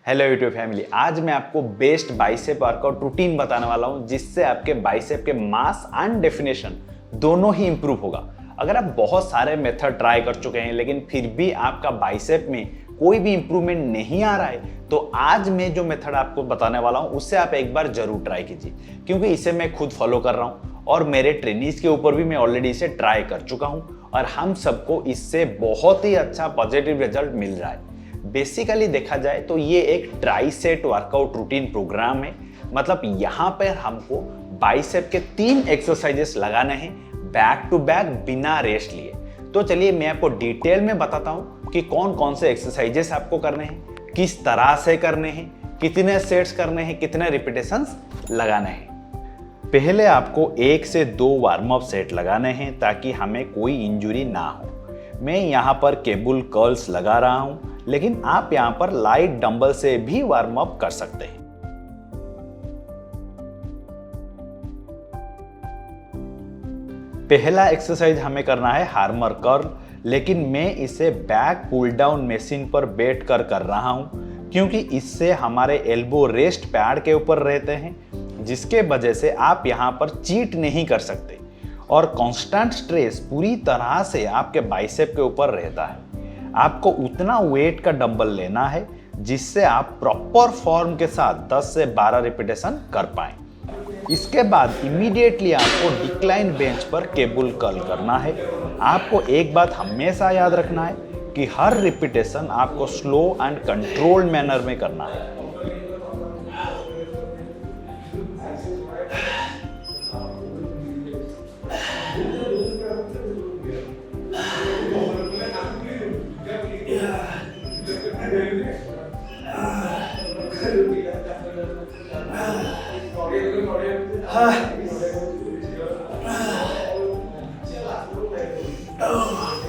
Hello YouTube family, आज मैं आपको बेस्ट बाइसेप वर्कआउट रूटीन बताने वाला हूं जिससे आपके बाइसेप के मास एंड डेफिनेशन दोनों ही इंप्रूव होगा। अगर आप बहुत सारे मेथड ट्राई कर चुके हैं लेकिन फिर भी आपका बाइसेप में कोई भी इंप्रूवमेंट नहीं आ रहा है तो आज मैं जो मेथड आपको बताने वाला हूं उससे आप एक बार जरूर ट्राई कीजिए, क्योंकि इसे मैं खुद फॉलो कर रहा हूं और मेरे ट्रेनीज के ऊपर भी मैं ऑलरेडी इसे ट्राई कर चुका हूं और हम सबको इससे बहुत ही अच्छा पॉजिटिव रिजल्ट मिल रहा है। बेसिकली देखा जाए तो ये एक ट्राइसेट वर्कआउट रूटीन प्रोग्राम है। मतलब यहाँ पर हमको बाइसेप के 3 एक्सरसाइजेस लगाने हैं बैक टू बैक बिना रेस्ट लिए। तो चलिए मैं आपको डिटेल में बताता हूँ कि कौन कौन से एक्सरसाइजेस आपको करने हैं, किस तरह से करने हैं, कितने सेट्स करने हैं, कितने रिपीटेशंस लगाने हैं। पहले आपको 1 से 2 वार्म अप सेट लगाने हैं ताकि हमें कोई इंजुरी ना हो। मैं यहाँ पर केबल कर्ल्स लगा रहा हूँ, लेकिन आप यहाँ पर लाइट डंबल से भी वार्म अप कर सकते हैं। पहला एक्सरसाइज हमें करना है हार्मर कर्ल, लेकिन मैं इसे बैक पुल डाउन मशीन पर बैठकर कर रहा हूँ क्योंकि इससे हमारे एल्बो रेस्ट पैड के ऊपर रहते हैं, जिसके वजह से आप यहाँ पर चीट नहीं कर सकते और कांस्टेंट स्ट्रेस पूरी तरह से आपके बाइसेप के ऊपर रहता है। आपको उतना वेट का डंबल लेना है जिससे आप प्रॉपर फॉर्म के साथ 10 से 12 रिपीटेशन कर पाएं। इसके बाद इमीडिएटली आपको डिक्लाइन बेंच पर केबल कर्ल करना है। आपको एक बात हमेशा याद रखना है कि हर रिपीटेशन आपको स्लो एंड कंट्रोल्ड मैनर में करना है।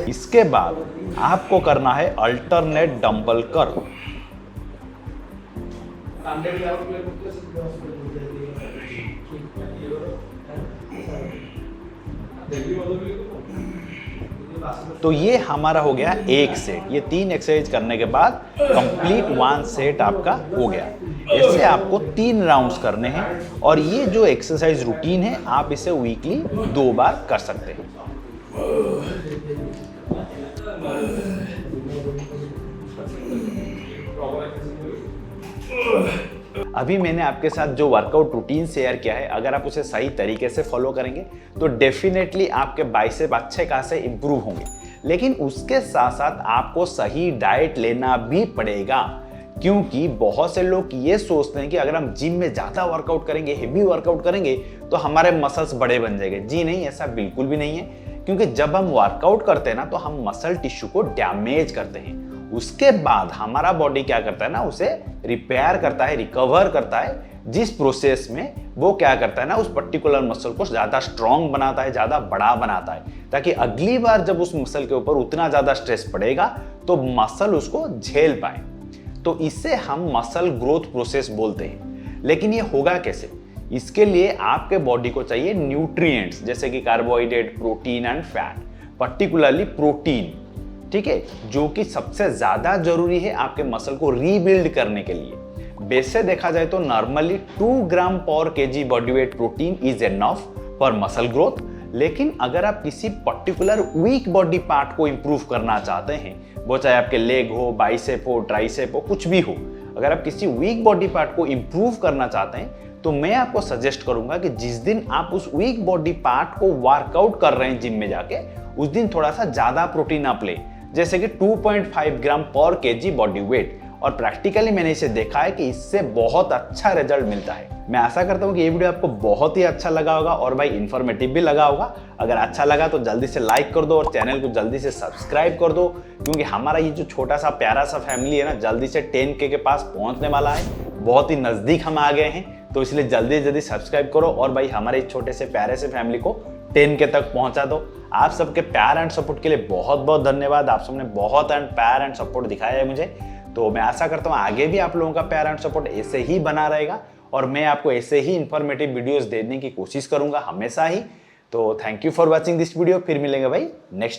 इसके बाद आपको करना है अल्टरनेट डंबल कर्ल। तो ये हमारा हो गया एक सेट। ये 3 एक्सरसाइज करने के बाद कंप्लीट 1 सेट आपका हो गया। इससे आपको 3 राउंड्स करने हैं और ये जो एक्सरसाइज रूटीन है आप इसे वीकली 2 बार कर सकते हैं। अभी मैंने आपके साथ जो वर्कआउट रूटीन शेयर किया है, अगर आप उसे सही तरीके से फॉलो करेंगे तो डेफिनेटली आपके बाइसेप अच्छे खासे इंप्रूव होंगे। लेकिन उसके साथ साथ आपको सही डाइट लेना भी पड़ेगा, क्योंकि बहुत से लोग ये सोचते हैं कि अगर हम जिम में ज़्यादा वर्कआउट करेंगे, हेवी वर्कआउट करेंगे तो हमारे मसल्स बड़े बन जाएंगे। जी नहीं, ऐसा बिल्कुल भी नहीं है, क्योंकि जब हम वर्कआउट करते हैं ना तो हम मसल टिश्यू को डैमेज करते हैं। उसके बाद हमारा बॉडी क्या करता है ना, उसे रिपेयर करता है, रिकवर करता है, जिस प्रोसेस में वो क्या करता है ना, उस पर्टिकुलर मसल को ज़्यादा स्ट्रॉन्ग बनाता है, ज़्यादा बड़ा बनाता है, ताकि अगली बार जब उस मसल के ऊपर उतना ज़्यादा स्ट्रेस पड़ेगा तो मसल उसको झेल पाए। तो इसे हम मसल ग्रोथ प्रोसेस बोलते हैं। लेकिन ये होगा कैसे? इसके लिए आपके बॉडी को चाहिए न्यूट्रिएंट्स, जैसे कि carbohydrate, protein and fat, particularly protein, ठीक है, जो कि सबसे ज्यादा जरूरी है आपके मसल को रीबिल्ड करने के लिए। वैसे देखा जाए तो नॉर्मली 2 ग्राम पर KG body weight protein is enough for muscle growth. लेकिन अगर आप किसी पर्टिकुलर वीक बॉडी पार्ट को इंप्रूव करना चाहते हैं, वो चाहे आपके लेग हो, बाइसेप हो, ट्राइसेप हो, कुछ भी हो, अगर आप किसी वीक बॉडी पार्ट को इंप्रूव करना चाहते हैं तो मैं आपको सजेस्ट करूंगा कि जिस दिन आप उस वीक बॉडी पार्ट को वर्कआउट कर रहे हैं जिम में जाके, उस दिन थोड़ा सा ज्यादा प्रोटीन आप लें, जैसे कि 2.5 ग्राम पर केजी बॉडी वेट। और प्रैक्टिकली मैंने इसे देखा है कि इससे बहुत अच्छा रिजल्ट मिलता है। मैं आशा करता हूँ कि ये वीडियो आपको बहुत ही अच्छा लगा होगा और भाई इन्फॉर्मेटिव भी लगा होगा। अगर अच्छा लगा तो जल्दी से लाइक कर दो और चैनल को जल्दी से सब्सक्राइब कर दो, क्योंकि हमारा ये जो छोटा सा प्यारा सा फैमिली है ना, जल्दी से 10K के पास पहुंचने वाला है। बहुत ही नजदीक हम आ गए हैं, तो इसलिए जल्दी जल्दी सब्सक्राइब करो और भाई हमारे इस छोटे से प्यारे से फैमिली को 10K तक पहुंचा दो। आप सबके प्यार एंड सपोर्ट के लिए बहुत बहुत धन्यवाद। आप सबने बहुत प्यार एंड सपोर्ट दिखाया है मुझे, तो मैं आशा करता हूँ आगे भी आप लोगों का प्यार एंड सपोर्ट ऐसे ही बना रहेगा और मैं आपको ऐसे ही इंफॉर्मेटिव वीडियोस देने की कोशिश करूंगा हमेशा ही। तो thank you for watching this video. फिर मिलेंगे भाई नेक्स्ट